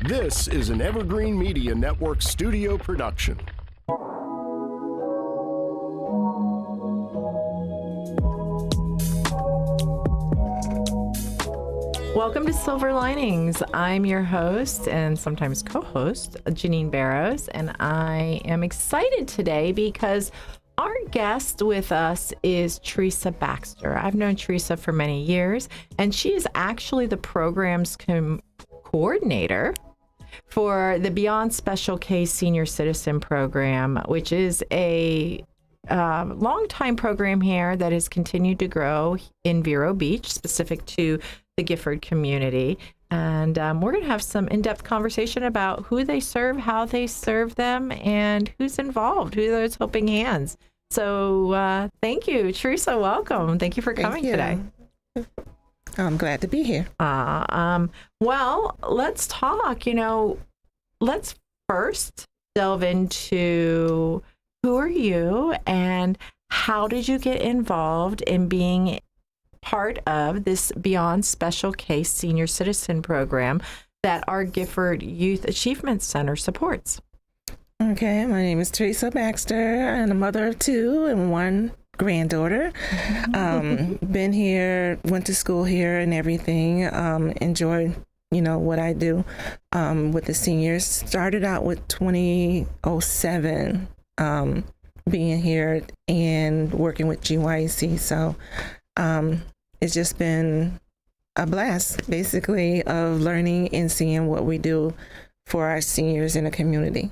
This is an Evergreen Media Network studio production. Welcome to Silver Linings. I'm your host and sometimes co-host, Janine Barrows, and I am excited today because our guest with us is Theresa Baxter. I've known Theresa for many years, and she is actually the program's coordinator for the Beyond Special Case Senior Citizen Program, which is a long-time program here that has continued to grow in Vero Beach, specific to the Gifford community. And we're going to have some in-depth conversation about who they serve, how they serve them, and who's involved, who are those helping hands. So thank you, Theresa. Welcome. Thank you for coming today. I'm glad to be here. Well, let's talk. Let's first delve into who are you and how did you get involved in being part of this Beyond Special Case Senior Citizen Program that our Gifford Youth Achievement Center supports? Okay, my name is Theresa Baxter, and a mother of two and one granddaughter. Been here, went to school here and everything. Enjoy, what I do with the seniors. Started out with 2007, being here and working with GYC. So it's just been a blast, basically, of learning and seeing what we do for our seniors in the community.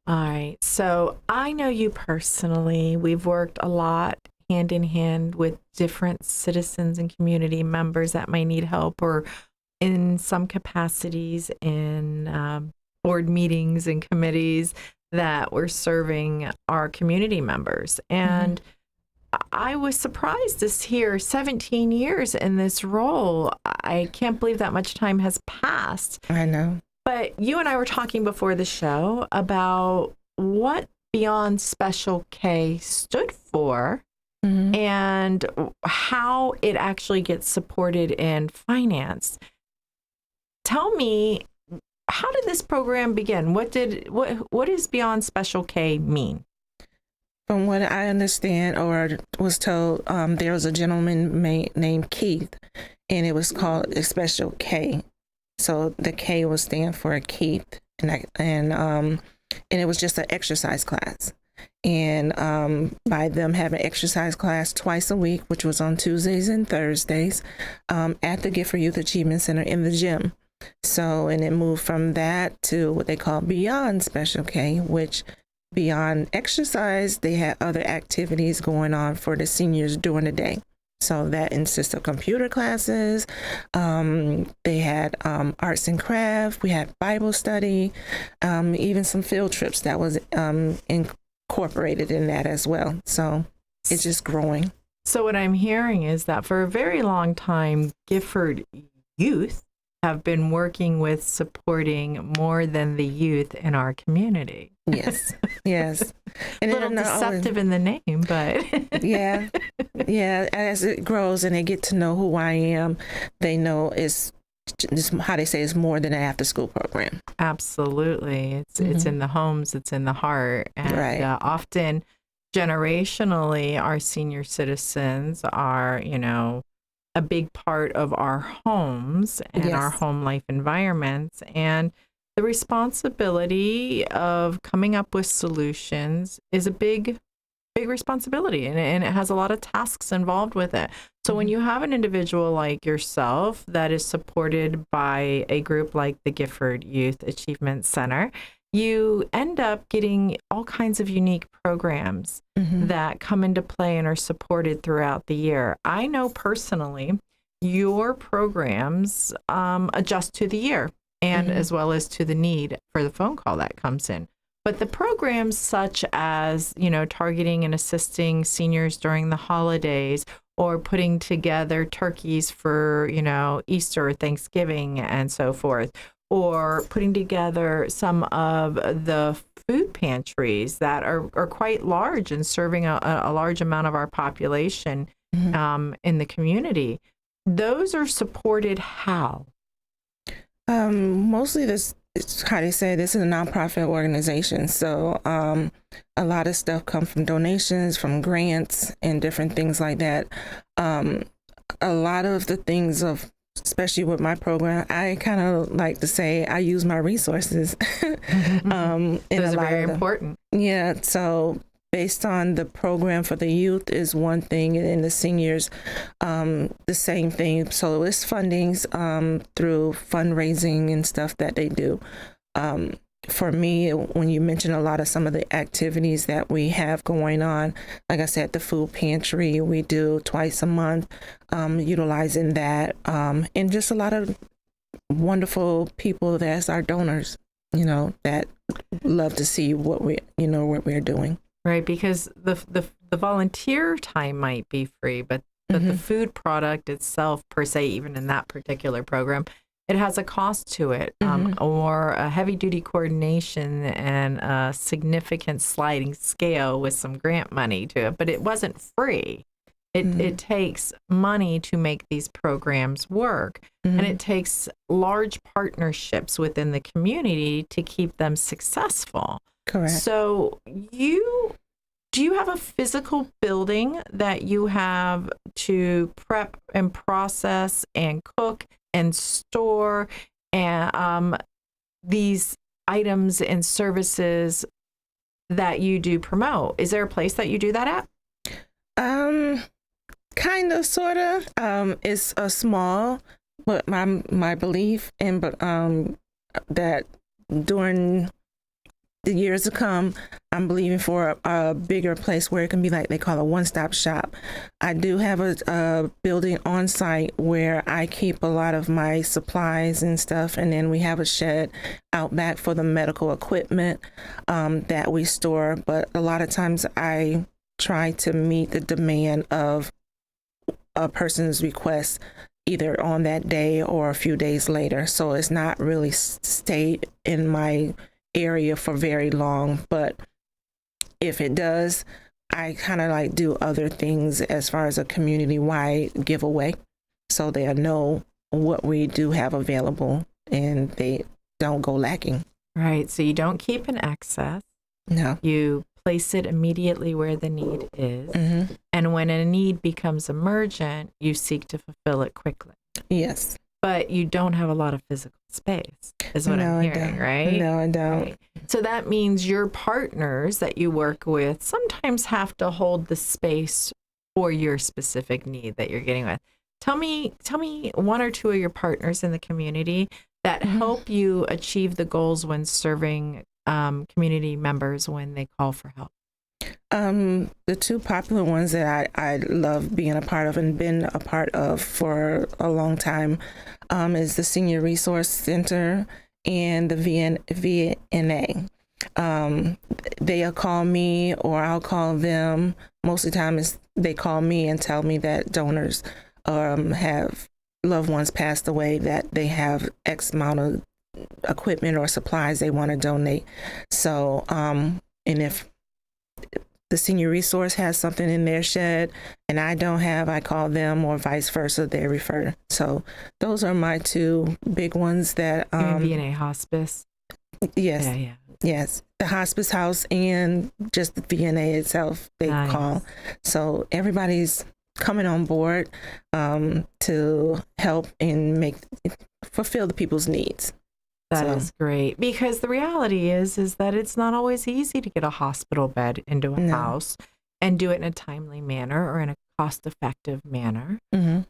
All right. So I know you personally. We've worked a lot hand in hand with different citizens and community members that might need help or in some capacities in board meetings and committees that we're serving our community members. And I was surprised to hear 17 years in this role. I can't believe that much time has passed. I know. But you and I were talking before the show about what Beyond Special K stood for and how it actually gets supported and financed. Tell me, how did this program begin? What does Beyond Special K mean? From what I understand or was told, there was a gentleman named Keith, and it was called a Special K. So the K would stand for Keith, and it was just an exercise class. And by them having exercise class twice a week, which was on Tuesdays and Thursdays, at the Gifford Youth Achievement Center in the gym. So, and it moved from that to what they call Beyond Special K, which beyond exercise, they had other activities going on for the seniors during the day. So that consists of computer classes. They had arts and craft. We had Bible study, even some field trips that was incorporated in that as well. So it's just growing. So what I'm hearing is that for a very long time, Gifford youth have been working with supporting more than the youth in our community. Yes, yes. And a little deceptive in the name, but yeah. As it grows and they get to know who I am, they know it's how they say it's more than an after-school program. Absolutely, it's in the homes, it's in the heart, and right. Often, generationally, our senior citizens are, a big part of our homes and our home life environments, and the responsibility of coming up with solutions is a big responsibility, and it has a lot of tasks involved with it. So when you have an individual like yourself that is supported by a group like the Gifford Youth Achievement Center, you end up getting all kinds of unique programs that come into play and are supported throughout the year. I know personally your programs adjust to the year and as well as to the need for the phone call that comes in. But the programs such as, targeting and assisting seniors during the holidays or putting together turkeys for, Easter or Thanksgiving and so forth, or putting together some of the food pantries that are quite large and serving a large amount of our population in the community. Those are supported how? Mostly this, it's how they say, this is a nonprofit organization. So a lot of stuff come from donations, from grants, and different things like that. A lot of the things of, especially with my program, I kind of like to say I use my resources. Those are very important. Yeah. So based on the program for the youth is one thing, and the seniors, the same thing. So it's fundings through fundraising and stuff that they do. For me, when you mention a lot of some of the activities that we have going on, like I said, the food pantry, we do twice a month, utilizing that, and just a lot of wonderful people that's our donors, that love to see what we're doing. Right, because the volunteer time might be free, but the food product itself, per se, even in that particular program, it has a cost to it, or a heavy-duty coordination and a significant sliding scale with some grant money to it. But it wasn't free. It takes money to make these programs work, and it takes large partnerships within the community to keep them successful. Correct. So do you have a physical building that you have to prep and process and cook and store and these items and services that you do promote? Is there a place that you do that at? Kind of, sort of. It's a small, but my belief and that during the years to come, I'm believing for a bigger place where it can be like they call a one-stop shop. I do have a building on site where I keep a lot of my supplies and stuff, and then we have a shed out back for the medical equipment that we store. But a lot of times I try to meet the demand of a person's request either on that day or a few days later. So it's not really stayed in my area for very long, but if it does, I kind of like do other things as far as a community-wide giveaway, so they know what we do have available and they don't go lacking. Right. So you don't keep an excess. No. You place it immediately where the need is, and when a need becomes emergent, you seek to fulfill it quickly. Yes. But you don't have a lot of physical space, is what I'm hearing, right? No, I don't. Right. So that means your partners that you work with sometimes have to hold the space for your specific need that you're getting with. Tell me one or two of your partners in the community that help you achieve the goals when serving community members when they call for help. The two popular ones that I love being a part of and been a part of for a long time is the Senior Resource Center and the VNA. They'll call me or I'll call them. Most of the time they call me and tell me that donors have loved ones passed away, that they have X amount of equipment or supplies they want to donate. So, and if the Senior Resource has something in their shed and I don't have, I call them, or vice versa, they refer. So those are my two big ones that VNA Hospice. Yes. Yeah. Yes. The hospice house and just the VNA itself, they call. So everybody's coming on board to help and fulfill the people's needs. That is great, because the reality is that it's not always easy to get a hospital bed into a house and do it in a timely manner or in a cost-effective manner,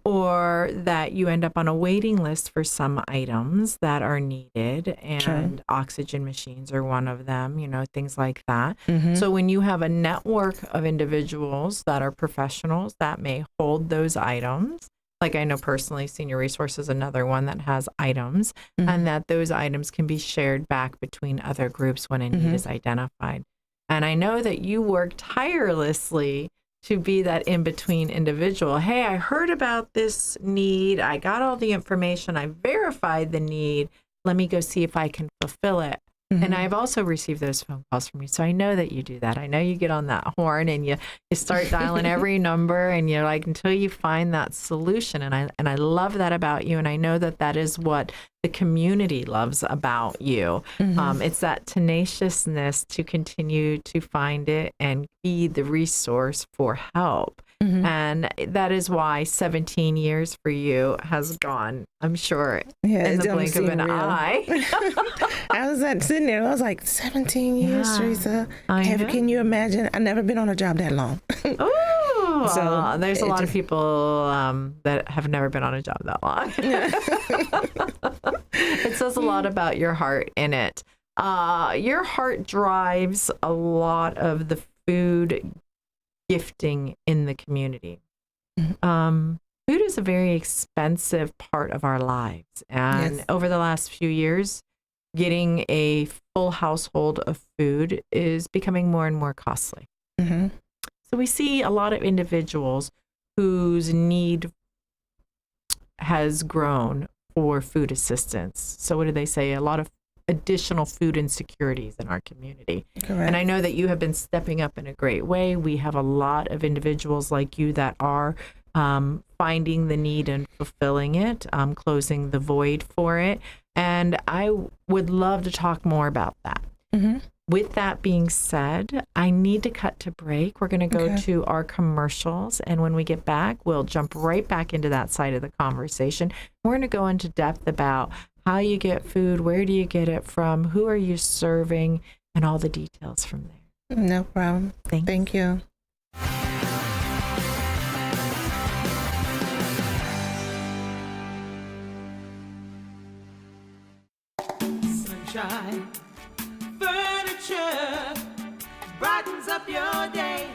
or that you end up on a waiting list for some items that are needed, and oxygen machines are one of them, things like that. So when you have a network of individuals that are professionals that may hold those items, like I know personally, Senior Resource is another one that has items, and that those items can be shared back between other groups when a need is identified. And I know that you work tirelessly to be that in-between individual. Hey, I heard about this need. I got all the information. I verified the need. Let me go see if I can fulfill it And I've also received those phone calls from you. So I know that you do that. I know you get on that horn and you start dialing every number and you're like, until you find that solution. And I love that about you. And I know that that is what the community loves about you. It's that tenaciousness to continue to find it and be the resource for help. And that is why 17 years for you has gone, I'm sure, in the blink of an eye. I was sitting there, I was like, 17 years, Theresa. Can you imagine? I've never been on a job that long. Oh, so there's a lot of people that have never been on a job that long. It says a lot about your heart in it. Your heart drives a lot of the food gifting in the community. Food is a very expensive part of our lives. And over the last few years, getting a full household of food is becoming more and more costly. So we see a lot of individuals whose need has grown for food assistance. So what do they say? A lot of additional food insecurities in our community. Correct. And I know that you have been stepping up in a great way. We have a lot of individuals like you that are finding the need and fulfilling it, closing the void for it. And I would love to talk more about that. With that being said, I need to cut to break. We're going to go to our commercials. And when we get back, we'll jump right back into that side of the conversation. We're going to go into depth about how you get food, where do you get it from, who are you serving, and all the details from there. No problem. Thank you. Sunshine Furniture brightens up your day.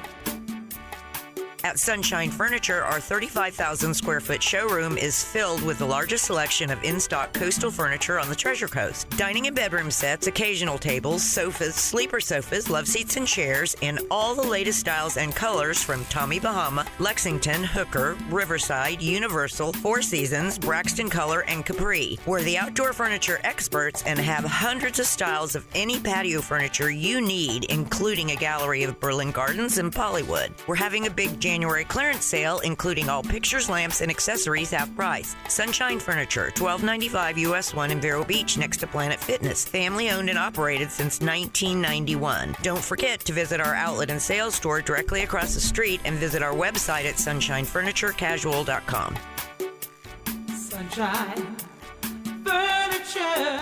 At Sunshine Furniture, our 35,000 square foot showroom is filled with the largest selection of in-stock coastal furniture on the Treasure Coast. Dining and bedroom sets, occasional tables, sofas, sleeper sofas, love seats and chairs in all the latest styles and colors from Tommy Bahama, Lexington, Hooker, Riverside, Universal, Four Seasons, Braxton Color, and Capri. We're the outdoor furniture experts and have hundreds of styles of any patio furniture you need, including a gallery of Berlin Gardens and Pollywood. We're having a big January clearance sale, including all pictures, lamps, and accessories half price. Sunshine Furniture, 1295 US 1 in Vero Beach, next to Planet Fitness. Family owned and operated since 1991. Don't forget to visit our outlet and sales store directly across the street and visit our website at sunshinefurniturecasual.com. Sunshine Furniture.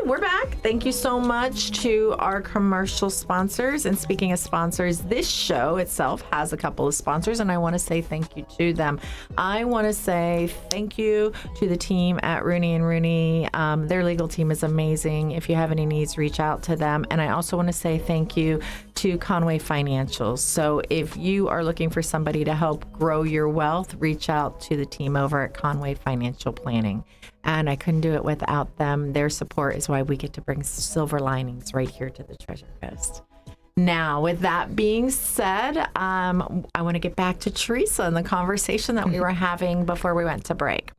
We're back. Thank you so much to our commercial sponsors. And speaking of sponsors, this show itself has a couple of sponsors, and I want to say thank you to them. I want to say thank you to the team at Rooney & Rooney. Their legal team is amazing. If you have any needs, reach out to them. And I also want to say thank you to Conway Financials. So if you are looking for somebody to help grow your wealth, reach out to the team over at Conway Financial Planning. And I couldn't do it without them. Their support is why we get to bring silver linings right here to the Treasure Coast. Now, with that being said, I want to get back to Theresa and the conversation that we were having before we went to break.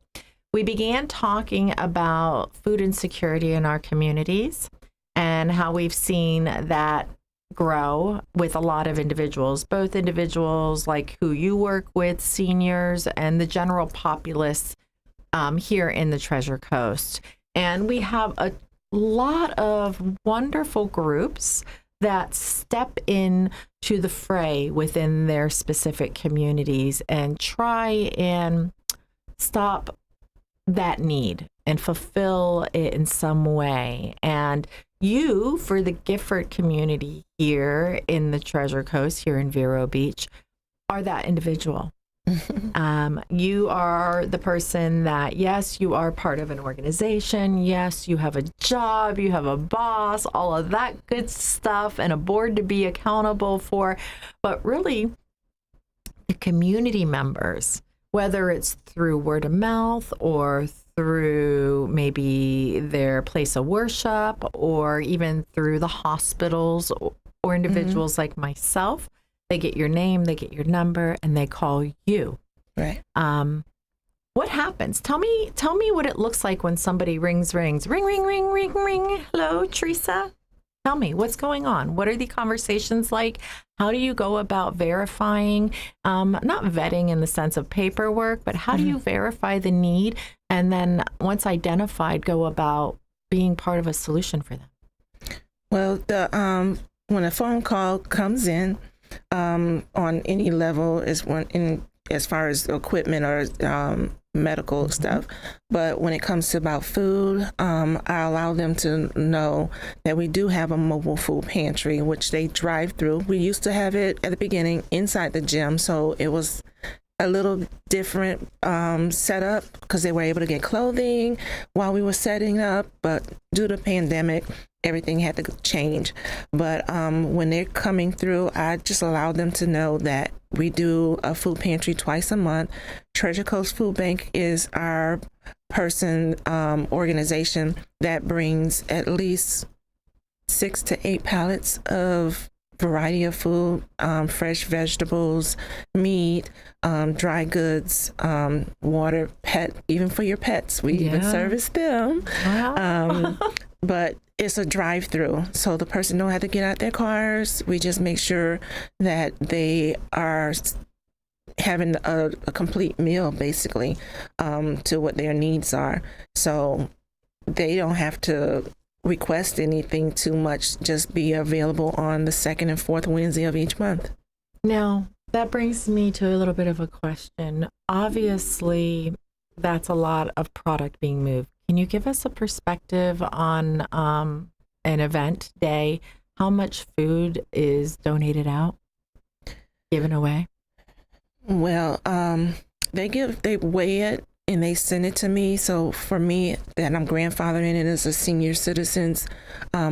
We began talking about food insecurity in our communities and how we've seen that grow with a lot of individuals, both individuals like who you work with, seniors, and the general populace here in the Treasure Coast. And we have a lot of wonderful groups that step in to the fray within their specific communities and try and stop that need and fulfill it in some way. And you, for the Gifford community here in the Treasure Coast, here in Vero Beach, are that individual. You are the person that, yes, you are part of an organization. Yes, you have a job, you have a boss, all of that good stuff, and a board to be accountable for. But really, the community members, whether it's through word of mouth or through maybe their place of worship or even through the hospitals or individuals like myself, They get your name, they get your number, and they call you. Right. What happens? Tell me what it looks like when somebody rings. Ring, ring, ring, ring, ring. Hello, Theresa. Tell me what's going on. What are the conversations like? How do you go about verifying, not vetting in the sense of paperwork, but how do you verify the need? And then once identified, go about being part of a solution for them? Well, when a phone call comes in on any level, as far as equipment or medical stuff, but when it comes to about food, I allow them to know that we do have a mobile food pantry, which they drive through. We used to have it at the beginning inside the gym, so it was a little different setup because they were able to get clothing while we were setting up, but due to the pandemic, everything had to change. But when they're coming through, I just allow them to know that we do a food pantry twice a month. Treasure Coast Food Bank is our organization that brings at least 6 to 8 pallets of variety of food, fresh vegetables, meat, dry goods, water, even for your pets. We even service them. Wow. But it's a drive-through, so the person don't have to get out their cars. We just make sure that they are having a complete meal, basically, to what their needs are. So they don't have to request anything too much, just be available on the second and fourth Wednesday of each month. Now, that brings me to a little bit of a question. Obviously, that's a lot of product being moved. Can you give us a perspective on an event day? How much food is donated out, given away? Well, they weigh it and they send it to me. So for me, that I'm grandfathered in it as a senior citizens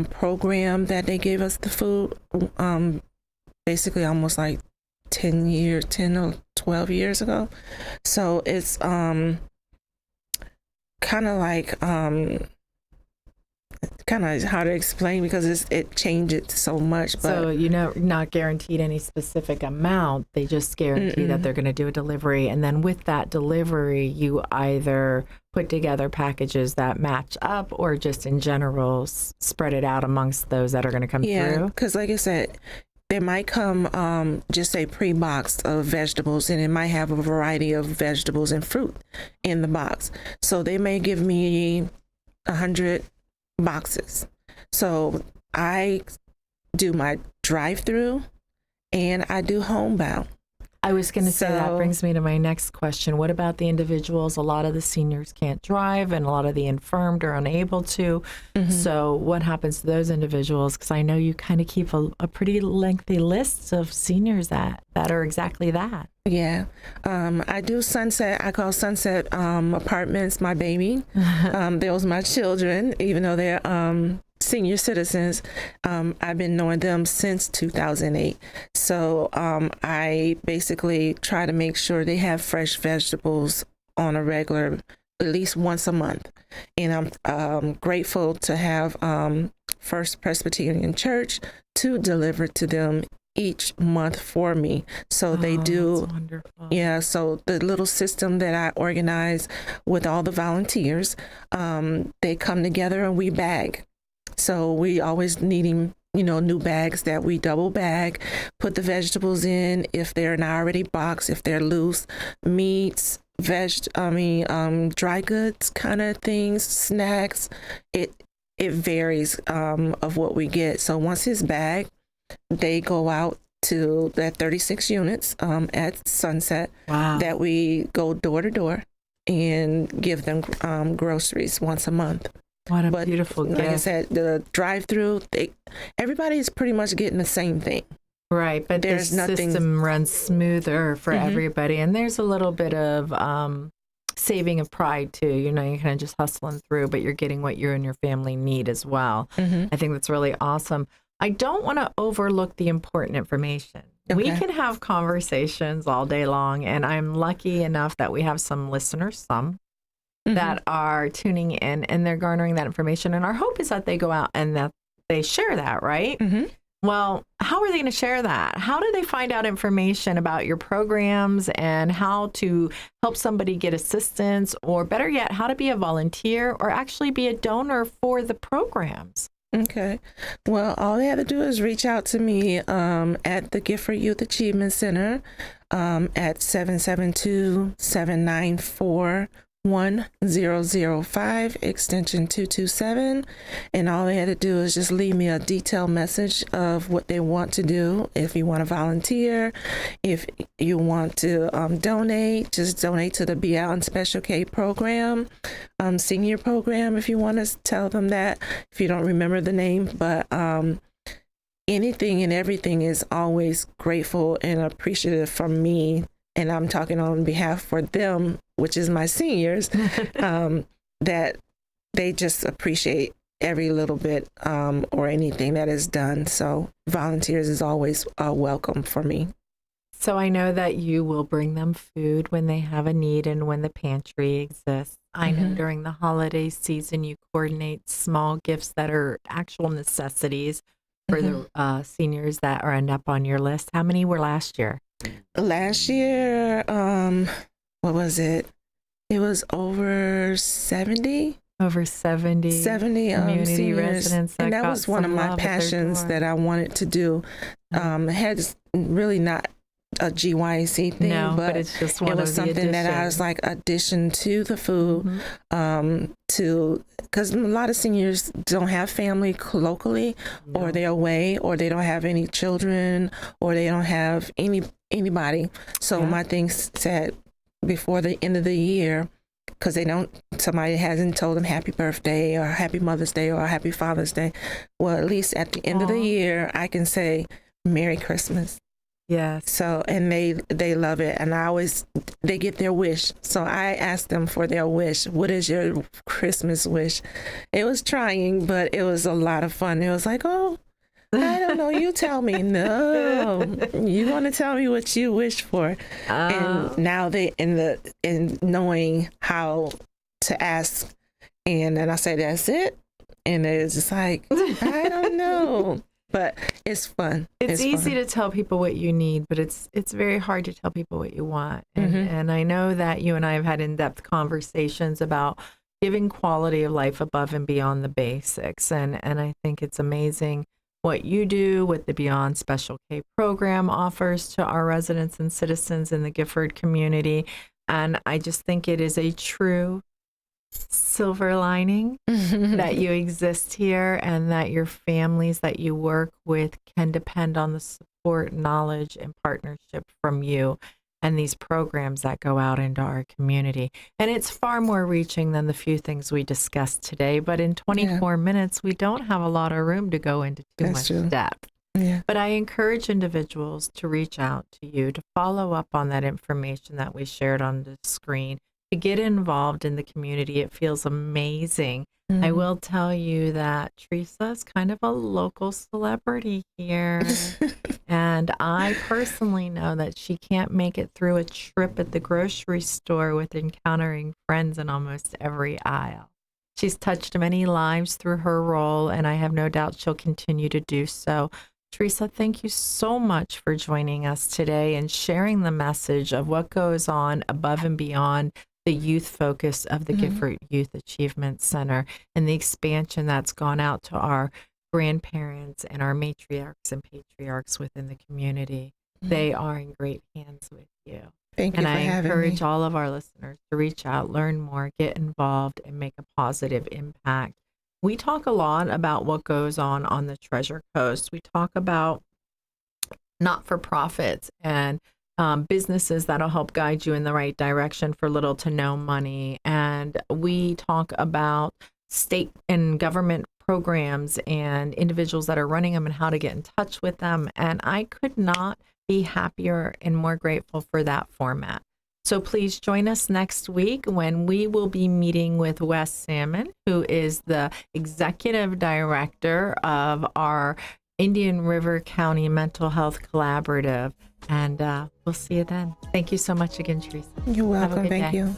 program that they gave us the food, basically almost like 10 or 12 years ago. So it's kind of like kind of hard to explain because it changes so much. But So not guaranteed any specific amount. They just guarantee that they're going to do a delivery. And then with that delivery, you either put together packages that match up or just in general spread it out amongst those that are going to come through. Because like I said, there might come just a pre-box of vegetables, and it might have a variety of vegetables and fruit in the box. So they may give me 100 boxes. So I do my drive-through and I do homebound. I was going to say that brings me to my next question. What about the individuals? A lot of the seniors can't drive and a lot of the infirmed are unable to. So what happens to those individuals? Because I know you kind of keep a pretty lengthy list of seniors that are exactly that. Yeah. I do Sunset. I call Sunset Apartments my baby. Those my children, even though they're senior citizens. I've been knowing them since 2008. So I basically try to make sure they have fresh vegetables on a regular, at least once a month. And I'm grateful to have First Presbyterian Church to deliver to them each month for me. So they do. That's wonderful. Yeah. So the little system that I organize with all the volunteers, they come together and we bag. So we always needing, new bags that we double bag, put the vegetables in if they're not already boxed, if they're loose, meats, dry goods kind of things, snacks. It varies of what we get. So once it's bagged, they go out to that 36 units at Sunset. Wow. That we go door to door and give them groceries once a month. What a beautiful gift. Like I said, the drive-through, everybody's pretty much getting the same thing. Right, but There's the nothing. system runs smoother for everybody. And there's a little bit of saving of pride, too. You're kind of just hustling through, but you're getting what you and your family need as well. I think that's really awesome. I don't want to overlook the important information. Okay. We can have conversations all day long, and I'm lucky enough that we have some listeners, that are tuning in and they're garnering that information. And our hope is that they go out and that they share that, right? Well, how are they going to share that? How do they find out information about your programs and how to help somebody get assistance, or better yet, how to be a volunteer or actually be a donor for the programs? Okay. Well, all they have to do is reach out to me at the Gifford Youth Achievement Center at 772-794-1005, extension 227. And all they had to do is just leave me a detailed message of what they want to do. If you want to volunteer, if you want to donate, just donate to the Beyond Special K program, senior program, if you want to tell them that, if you don't remember the name. But anything and everything is always grateful and appreciative from me. And I'm talking on behalf for them, which is my seniors, that they just appreciate every little bit or anything that is done. So volunteers is always welcome for me. So I know that you will bring them food when they have a need and when the pantry exists. I know during the holiday season, you coordinate small gifts that are actual necessities for the seniors that are end up on your list. How many were last year? Last year, what was it? It was over 70. Over 70 community seniors. residents. And that got was one of some my love at their passions door. that I wanted to do. It had really not a GYC thing, No, but but it's just one it was of the something that I was additions. like addition to the food, because a lot of seniors don't have family locally, or they're away, or they don't have any children, or they don't have anybody. So my thing said before the end of the year, because somebody hasn't told them happy birthday or happy Mother's Day or happy Father's Day. Well, at least at the end of the year, I can say Merry Christmas. Yes. So, and they love it. And they get their wish. So I asked them for their wish. What is your Christmas wish? It was trying, but it was a lot of fun. It was like, oh, I don't know. You tell me. No, you want to tell me what you wish for. And now in knowing how to ask, and then I say, that's it. And it's just like, I don't know. But it's fun. It's easy fun. to tell people what you need, but it's very hard to tell people what you want. And I know that you and I have had in-depth conversations about giving quality of life above and beyond the basics. And I think it's amazing what you do, what the Beyond Special K program offers to our residents and citizens in the Gifford community. And I just think it is a true silver lining that you exist here, and that your families that you work with can depend on the support, knowledge, and partnership from you and these programs that go out into our community. And it's far more reaching than the few things we discussed today. But in 24 minutes, we don't have a lot of room to go into too much depth. Yeah. But I encourage individuals to reach out to you, to follow up on that information that we shared on the screen, to get involved in the community. It feels amazing. I will tell you that Theresa is kind of a local celebrity here. And I personally know that she can't make it through a trip at the grocery store with encountering friends in almost every aisle. She's touched many lives through her role, and I have no doubt she'll continue to do so. Theresa, thank you so much for joining us today and sharing the message of what goes on above and beyond the youth focus of the Gifford Youth Achievement Center and the expansion that's gone out to our grandparents and our matriarchs and patriarchs within the community. They are in great hands with you. Thank you and for I having encourage me. all of our listeners to reach out, learn more, get involved, and make a positive impact. We talk a lot about what goes on the Treasure Coast. We talk about not-for-profits and businesses that'll help guide you in the right direction for little to no money. And we talk about state and government programs and individuals that are running them and how to get in touch with them. And I could not be happier and more grateful for that format. So please join us next week when we will be meeting with Wes Salmon, who is the executive director of our Indian River County Mental Health Collaborative. And we'll see you then. Thank you so much again, Theresa. You're Have a welcome. good Thank day. you.